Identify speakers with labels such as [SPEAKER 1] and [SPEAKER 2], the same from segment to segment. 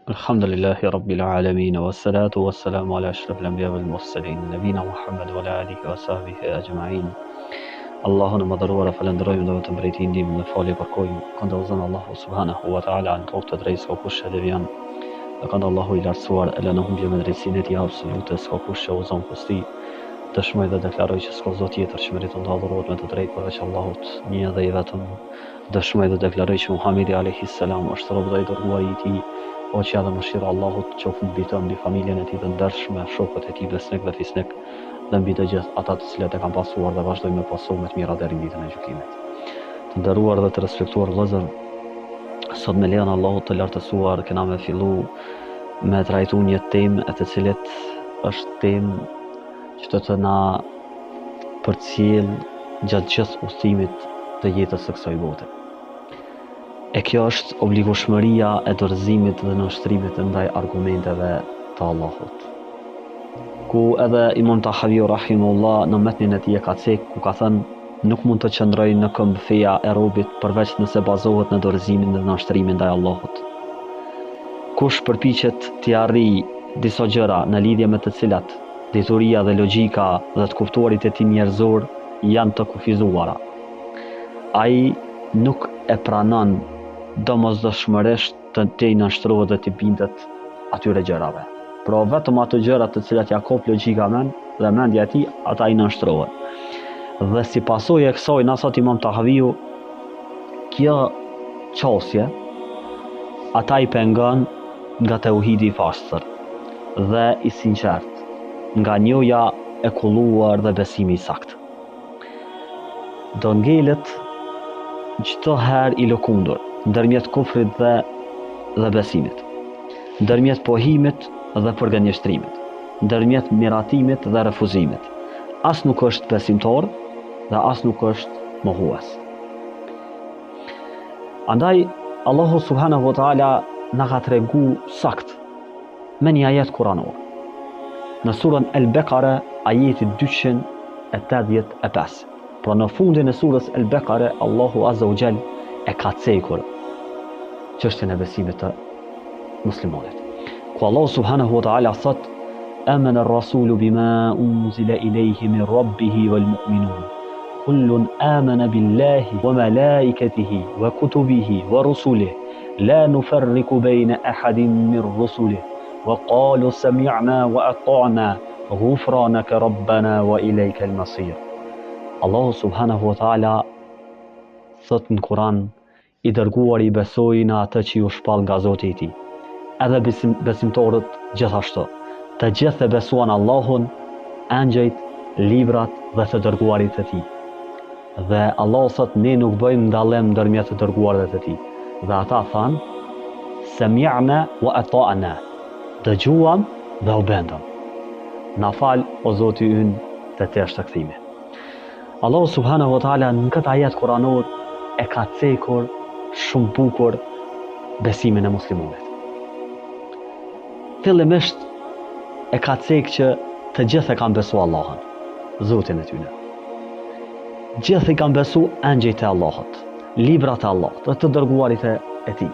[SPEAKER 1] Alhamdulillahi Rabbil Alamin, wa salatu wa salamu ala ashrafil anbiya wal mursalin, nabina Muhammad wa ala alihi wa sahbihi ajma'in. Allahun e madhëruar falenderojmë dhe vetëm prej tij ndihmë dhe falje kërkojmë. Kënda uzon Allahu subhanahu wa ta'ala në tokë të drejtë s'ka kush që devion. Dhe kënda Allahu i lartësuar e lënë humbje me drejtsinë e tij absolute, s'ka kush që uzon kusti. Dëshmoj dhe deklaroj që s'ka zot tjetër që meriton të adhurohet me të drejtë përveç Allahut, një dhe i vetëm. Dëshmoj dhe deklaroj që Muhamedi alayhi salam është rob dhe i dërguar i tij, paqja dhe mëshira Allahut qoftë mbi të, mbi familjen e tij të ndershme, shokët e tij besnik dhe fisnik, dhe mbi të gjithë ata të cilët e kanë pasuar dhe vazhdojnë me pasu me të mira deri në ditën e gjykimit. Të nderuar dhe të respektuar vëllezër, sot me lejen e Allahut të lartësuar kena me fillu me trajtu një temë e të cilit është temë që të na përcjell gjatë gjithë udhëtimit të jetës së kësaj bote. E kjo është obligueshmëria e dorëzimit dhe nënshtrimit ndaj argumenteve të Allahut. Ku edhe Imam Tahaviu rahimahullah në metnin e tij e ka cek ku ka thënë nuk mund të qëndrojë në këmbë feja e robit përveç nëse bazohet në dorëzimin dhe nënshtrimin ndaj Allahut. Kush përpiqet t'i arrijë disa gjëra në lidhje me të cilat dituria dhe logjika dhe të kuptuarit e tij njerëzor janë të kufizuara, ai nuk e pranon domosdoshmërisht të i nënshtrohet dhe të bindet atyre gjërave. Pra vetëm ato gjërat të cilat ja kop logjika dhe mendja e tij, ata i nënshtrohen. Dhe si pasojë e kësaj, na thot Imam Tahaviu, kjo çështje ata i pengon nga tauhidi i pastër dhe i sinqert, nga njohja e kulluar dhe besimi i saktë. Do ngelet çdo herë i lëkundur ndërmjet kufrit dhe besimit, ndërmjet pohimit dhe përgënjeshtrimit, ndërmjet miratimit dhe refuzimit. As nuk është besimtar dhe as nuk është mohues. Andaj Allahu subhanahu wa ta'ala na ka tregu sakt me një ajet kuranor. Në surën Al-Baqara, ajeti 285. Pra në fundin e surës Al-Baqara, Allahu azza wa jall e ka cekur çështjen e besimit të muslimanit. Ku Allahu subhanahu wa ta'ala thot: "Amana ar-rasulu bima unzila ilayhi min rabbih wal mu'minun. Kullun amana billahi wa malaikatihi wa kutubihi wa rusulihi la nufarriqu bayna ahadin min rusulihi wa qalu sami'na wa ata'na ghufranaka rabbana wa ilayka al-masir." Allahu subhanahu wa ta'ala thot në Kur'an: i dërguar i besojnë atë që ju shpall nga Zoti i tij. Edhe besimtarët gjithashtu, të gjithë e besuan Allahun, engjëjt, librat dhe të dërguarit e tij. Dhe Allah thot: ne nuk bëjmë ndallim ndërmjet të dërguarve të tij. Dhe ata thanë: sami'na wa ata'na. Dëgjuam dhe u bendëm. Na fal o Zoti ynë të tesh të kthimi. Allahu subhanahu wa ta'ala në këtë ajet kuranor e ka cekur shumë bukur besimin e muslimanit. Fillimisht e ka cek që të gjithë e kanë besu Allahun, Zotin e tyre. Gjithë i kanë besu engjëjt e Allahut, librat e Allahut dhe të dërguarit e tij.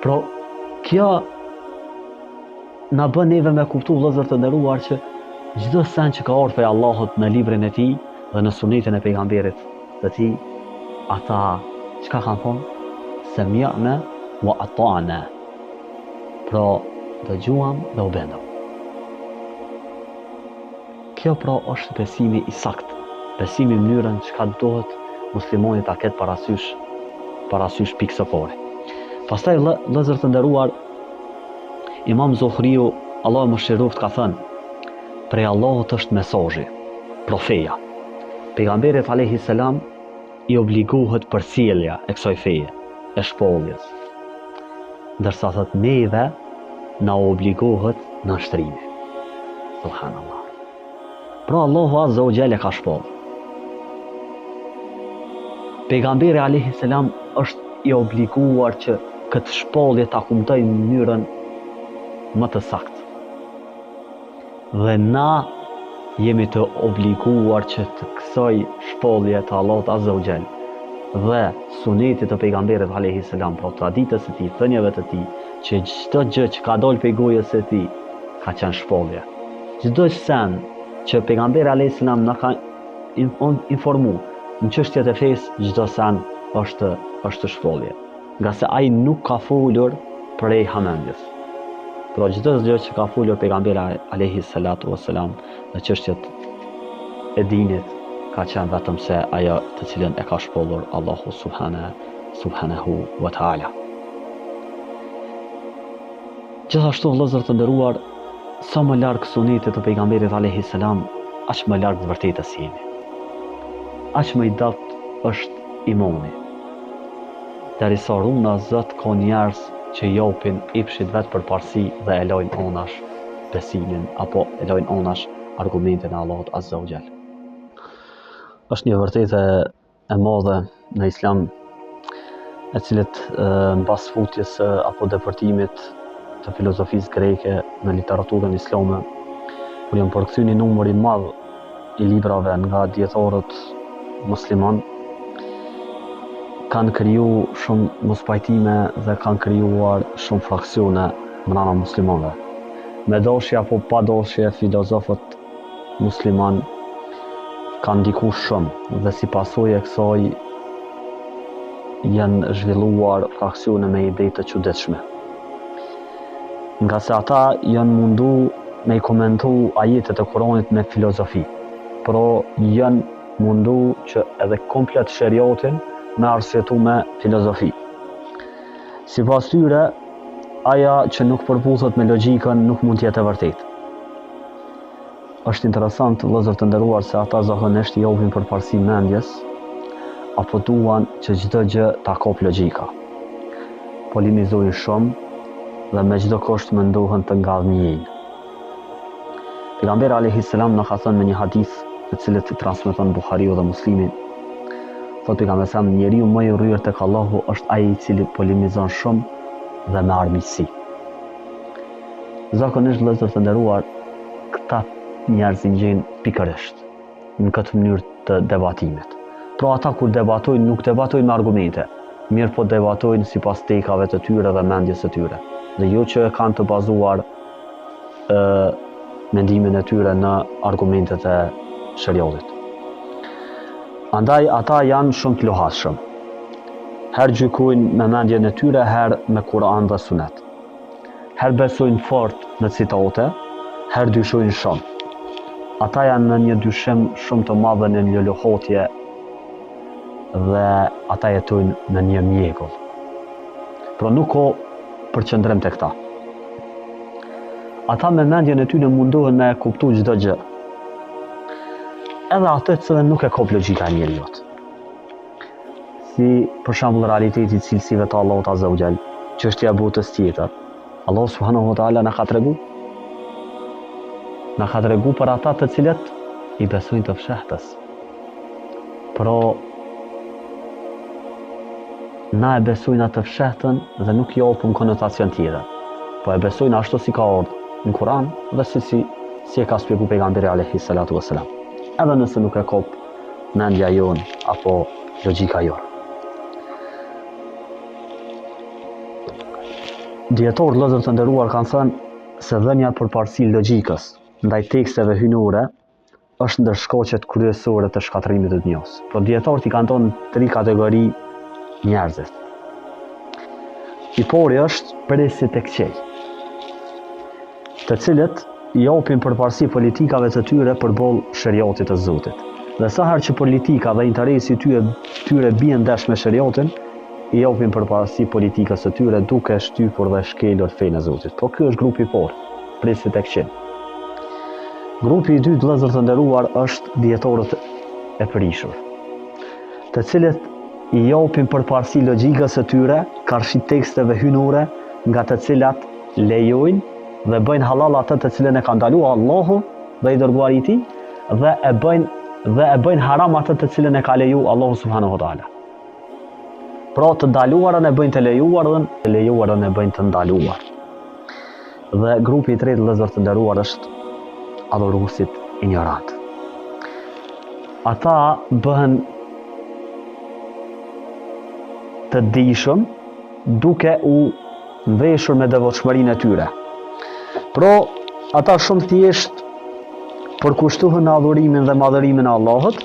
[SPEAKER 1] Pra, kjo na bën neve me kuptu, vëllezër të nderuar, që çdo sen që ka ardhur prej Allahut në librin e tij dhe në sunetin e pejgamberit të tij, ata çka kanë thonë? Sami'na wa ata'na. Pra, dëgjuam dhe u bendëm. Kjo pra është besimi i saktë, besimi në mënyrën çka duhet muslimanit ta ketë parasysh pikë së pare. Pastaj vëllezër të nderuar, Imam Zuhriu, Allahu më shëroft, ka thënë: prej Allahut është mesazhi, profeja. Pejgamberit alayhi salam i obligohet përcjellja e kësaj feje, e shpalljes. Ndërsa thot neve na obligohet nënshtrimi. Subhanallah. Pra Allahu azza wa jalla ka shpall. Pejgamberi alayhi salam është i obliguar që këtë shpallje ta kuptojë në mënyrën më të saktë. Dhe na jemi të obliguar që të kësaj shpallje të Allahut azza wa jall dhe sunetit të pejgamberit alayhi salam, pra traditës së tij, thënieve të tij, që çdo gjë që ka dalë prej gojës së tij ka qenë shpallje. Çdo sen që pejgamberi alayhis salam na ka informu në çështjet e fesë, çdo sen është shpallje. Nga se ai nuk ka folur prej hamendjes. Pra çdo gjë që ka folur pejgamberi alayhis salatu wassalam në çështjet e dinit ka qenë vetëm se ajo të cilën e ka shpollur Allahu subhanahu wa ta'ala. Gjithashtu vëllezër të nderuar, sa më larg sunetit të pejgamberit alayhis salam, aq më larg të vërtetës jemi. Aq më i dapt është imani. Derisa runa Zot ka njerëz që japin ipshit vetë për parësi dhe e lajnë anash besimin apo e lajnë anash argumentin e Allahut azza wa jall. Është një vërtetë e madhe në Islam, e cilët mbas futjes apo depërtimit të filozofisë greke në literaturën islame, kur janë përkthyr një numër i madh i librave nga dietarët musliman, kanë kriju shumë mospajtime dhe kanë krijuar shumë fraksione brenda muslimanëve. Me dashje apo pa dashje, filozofët musliman kanë ndikuar shumë dhe si pasojë e kësaj janë zhvilluar fraksione me ide të çuditshme. Nga se ata janë mundu me i komentu ajetet e Kuranit me filozofi, pro janë mundu që edhe komplet sheriatin me arsyetu me filozofi. Sipas tyre, aja që nuk përputhet me logjikën nuk mund të jetë e vërtetë. Është interesant, vëllezër të nderuar, se ata zakonisht i japin përparësi mendjes apo duan që çdo gjë ta kap logjika. Polemizojnë shumë dhe me çdo kusht mendohen të ngallënjejnë. Pejgamberi alayhis salam na ka thënë në një hadith të cilët i transmeton Buhariu dhe Muslimi, thotë pejgamberi sa njeriu më i rryer tek Allahu është ai i cili polemizon shumë dhe me armiqësi. Zakonisht, vëllezër të nderuar, këta njerëz gjejnë pikërisht në këtë mënyrë të debatimit. Pra ata kur debatojnë, nuk debatojnë me argumente, mirë po debatojnë sipas tekave të tyre dhe mendjes së tyre, dhe jo që kanë të bazuar mendimin e tyre në argumentet e sheriatit. Andaj ata janë shumë të lohashëm. Herë gjykojnë me mendjen e tyre, herë me Kur'an dhe Sunet. Herë besojnë fort në citate, herë dyshojnë shumë. Ata janë në një dyshim shumë të madh në një lohotje dhe ata jetojnë në një mjegull. Pra nuk ka përqendrim te këta. Ata me mendjen e tyre mundohen me kuptu çdo gjë. Edhe atë që nuk e ka logjika e njeriut. Si për shembull realiteti i cilësive të Allahut azza wa jall, çështja e botës tjetër. Allah subhanahu wa taala na ka tregu për ata të cilët i besojnë të fshehtës. Pra na e besojnë atë fshehtën dhe nuk i japim konotacion tjetër. Po e besojnë ashtu si ka ardhur në Kur'an dhe si e ka shpjeguar pejgamberi alayhis salatu wassalam. Edhe nëse nuk e kop mendja jonë apo logjika jonë. Dietarët vëllezër të nderuar kanë thënë se dhënia përparësi logjikës ndaj teksteve hynore është ndër shkaqet kryesore të shkatërimit të dunjos. Por dietarët i kanë dhënë 3 kategori njerëzit. I pari është presit e këqej, të cilët i japin përparësi politikave të tyre përballë sheriatit të Zotit. Dhe sa herë që politika dhe interesi tyre bien dash me sheriatin, i japin përparësi politikës së tyre duke shtypur dhe shkelur fenë e Zotit. Po ky është grupi i parë, presit e këqij. Grupi i dytë, vëllezër të nderuar, është dietarët e prishur, të cilët i japin përparësi logjikës së tyre, karshi teksteve hynore, nga të cilat lejojnë dhe bëjnë halal atë të cilën e ka ndaluar Allahu dhe i dërguari i tij, dhe e bëjnë haram atë të cilën e ka lejuar Allahu subhanahu wa taala. Pra të ndaluarën e bëjnë të lejuar dhe të lejuarën e bëjnë të ndaluar. Dhe grupi i tretë, vëllezër të nderuar, është adhuruesit ignorant. Ata bëhen të dijshëm duke u ndveshur me devotshmërinë e tyre. Pro, ata shumë thjesht përkushtohen në adhurimin dhe madhërimin e Allahut,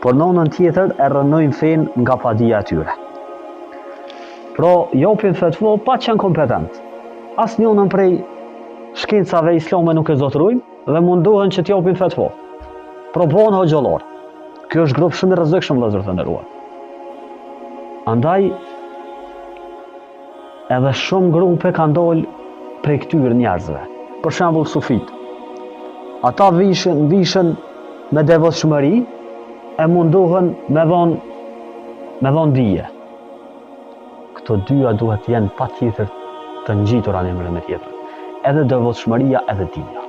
[SPEAKER 1] por në anën tjetër e rrënojnë fenë nga padia e tyre. Pro, japin fetva pa qenë kompetent. Asnjënën prej shkencave islame nuk e zotërojnë dhe mundohen që t'japin fetva. Pro bëhen hoxhallar. Kjo është grup shumë i rrezikshëm, vëllezër të nderuar. Andaj edhe shumë grupe kanë dalë prej këtyre njerëzve. Për shembull sufit. Ata vishën me devotshmëri e mundohen me dhon dije. Këto dyja duhet jenë patjetër të ngjitura në emrin e tjetër. Edhe devotshmëria edhe dija.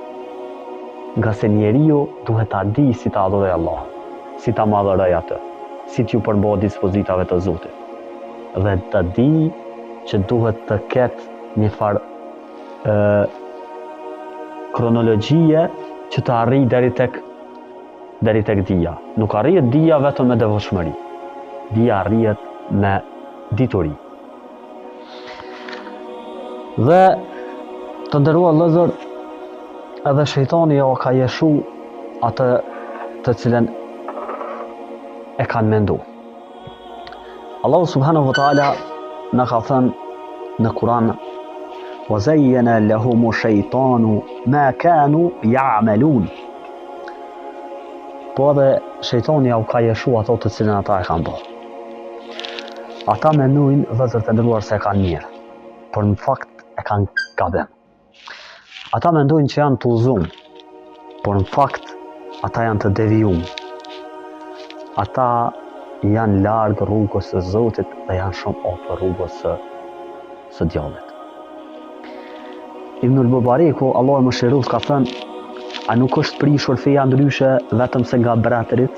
[SPEAKER 1] Nga se njeriu duhet ta di si ta adhuroj Allahun, si ta madhëroj atë, si t'ju përmbahet dispozitave të Zotit. Dhe ta di që duhet të ketë një farë kronologjie që të arrijë deri tek dija. Nuk arrihet dija vetëm me devotshmëri. Dija arrihet me dituri. Dhe të nderuar vëllezër, edhe shejtani ja ka jeshu atë të cilën e kanë mendu. Allahu subhanahu wa ta'ala në ka thënë në Kur'an: وَزَيَّنَ لَهُمُ الشَّيْطَانُ مَا كَانُوا يَعْمَلُونَ. Po edhe shejtani ja u ka jeshu ato të cilën ata e kanë bërë. Ata mendojnë, vëllezër të nderuar, se e kanë mirë, por në fakt e kanë gabim. Ata mendojnë që janë të udhëzuar, por në fakt ata janë të devijuar. Ata janë larg rrugës së Zotit dhe janë shumë afër rrugës së djallit. Ibnul Mubariku, Allahu e mëshiroft, ka thënë: a nuk është prishur feja ndryshe vetëm se nga bratërit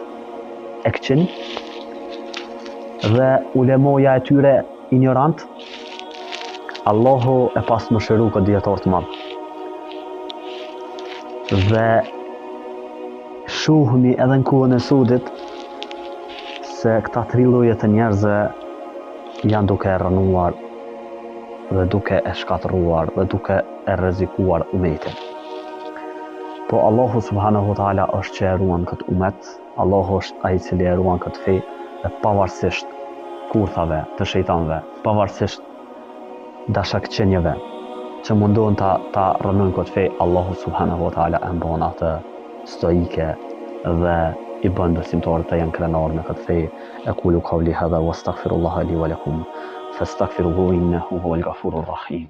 [SPEAKER 1] e këqin dhe ulemoja e tyre ignorant? Allahu e pas mëshiru këtë dietar të madh. Dhe shohemi edhe në kohën e sodit se këta tri lloje të njerëzve janë duke e rënuar dhe duke e shkatëruar dhe duke e rrezikuar umetin. Po Allahu subhanahu wa ta'ala është që e ruan këtë umet. Allahu është ai i cili e ruan këtë fe, dhe pavarësisht kurthave të shejtanëve, pavarësisht dashakçenjeve që mundohen ta rënojnë këtë fe, Allahu subhanahu wa ta'ala e mban atë stoike dhe i bën besimtarët të jenë krenar me këtë fe. Aqulu qawli hadha wastaghfirullaha li wa lakum fastaghfiruhu innahu huwal ghafurur rahim.